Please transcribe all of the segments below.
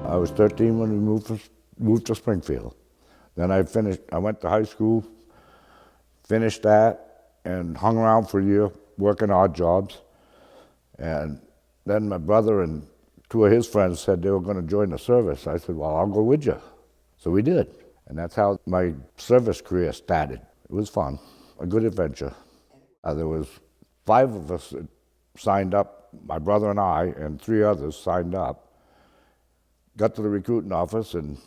I was 13 when we moved to Springfield. Then I went to high school, finished that, and hung around for a year working odd jobs. And then my brother and two of his friends said they were going to join the service. I said, well, I'll go with you. So we did. And that's how my service career started. It was fun, a good adventure. There was 5 of us that signed up, my brother and I, and 3 others signed up. Got to the recruiting office, and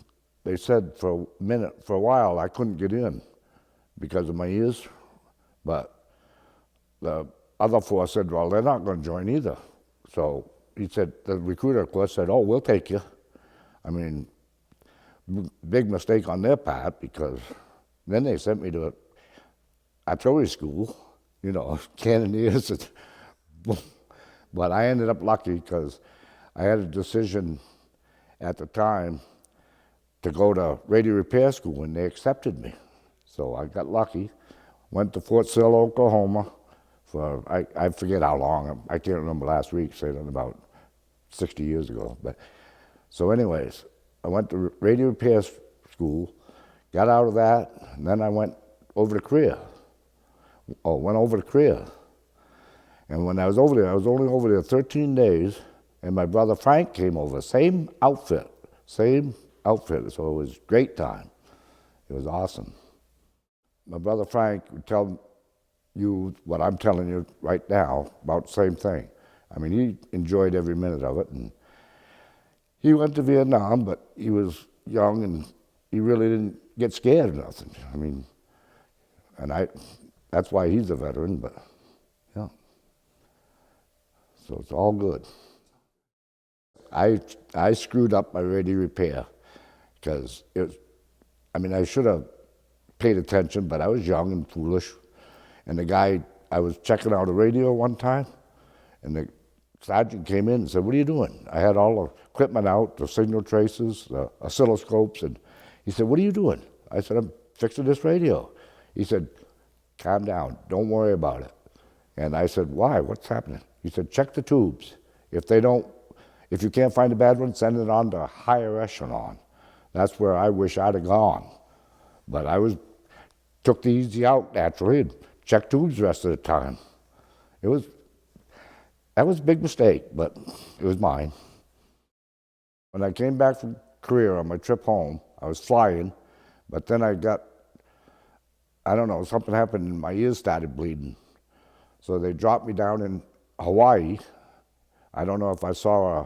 they said for a while, I couldn't get in because of my ears. But the other 4 said, well, they're not going to join either. So he said, the recruiter, of course, said, oh, we'll take you. I mean, big mistake on their part, because then they sent me to artillery school, cannoneers. But I ended up lucky because I had a decision at the time to go to radio repair school, and they accepted me. So I got lucky, went to Fort Sill, Oklahoma for, I forget how long, I can't remember last week, say that about 60 years ago. But so anyways, I went to radio repair school, got out of that, and then I went over to Korea. And when I was over there, I was only over there 13 days, and my brother Frank came over, same outfit, so it was a great time. It was awesome. My brother Frank would tell you what I'm telling you right now about the same thing. I mean, he enjoyed every minute of it, and he went to Vietnam, but he was young, and he really didn't get scared of nothing. I mean, that's why he's a veteran, but yeah. So it's all good. I screwed up my radio repair because I should have paid attention, but I was young and foolish. And the guy, I was checking out a radio one time, and the sergeant came in and said, what are you doing? I had all the equipment out, the signal tracers, the oscilloscopes, and he said, what are you doing? I said, I'm fixing this radio. He said, calm down, don't worry about it. And I said, why, what's happening? He said, check the tubes. If you can't find a bad one, send it on to a higher echelon. That's where I wish I'd have gone. But took the easy out naturally and checked tubes the rest of the time. That was a big mistake, but it was mine. When I came back from Korea on my trip home, I was flying, but then something happened and my ears started bleeding. So they dropped me down in Hawaii. I don't know if I saw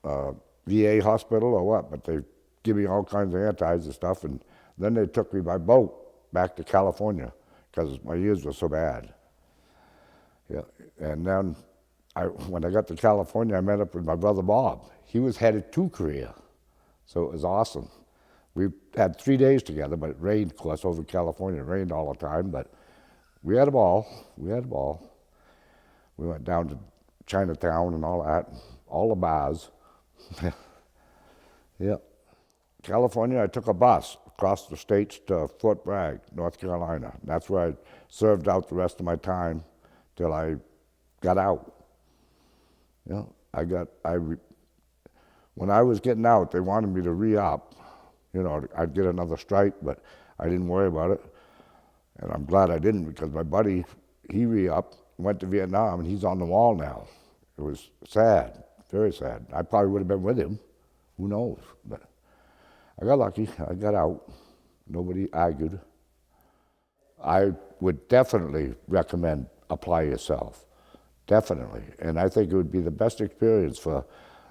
a VA hospital or what, but they give me all kinds of antis and stuff, and then they took me by boat back to California because my ears were so bad. Yeah, and then when I got to California, I met up with my brother Bob. He was headed to Korea, so it was awesome. We had 3 days together, but it rained, of course, over California. It rained all the time, but we had a ball. We went down to Chinatown and all that, all the bars. Yeah. California, I took a bus across the states to Fort Bragg, North Carolina. That's where I served out the rest of my time till I got out. Yeah, when I was getting out, they wanted me to re-up. I'd get another strike, but I didn't worry about it. And I'm glad I didn't, because my buddy, he re-upped, went to Vietnam, and he's on the wall now. It was sad, very sad. I probably would have been with him, who knows, but I got lucky, I got out. Nobody argued. I would definitely recommend apply yourself, definitely. And I think it would be the best experience for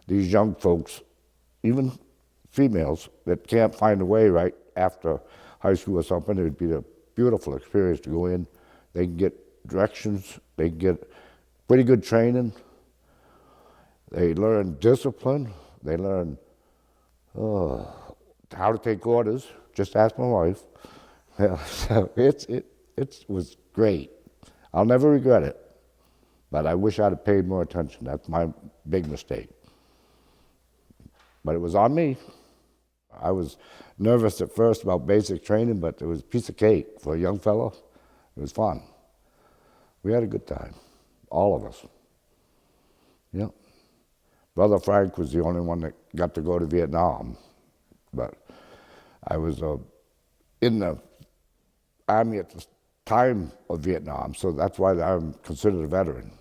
these young folks, even females that can't find a way right after high school or something. It would be a beautiful experience to go in. They can get directions, they can get pretty good training. They learn discipline, they learn how to take orders. Just ask my wife. So it was great. I'll never regret it, but I wish I'd have paid more attention. That's my big mistake. But it was on me. I was nervous at first about basic training, but it was a piece of cake for a young fellow. It was fun. We had a good time, all of us. Yeah. Brother Frank was the only one that got to go to Vietnam. But I was in the Army at the time of Vietnam, so that's why I'm considered a veteran.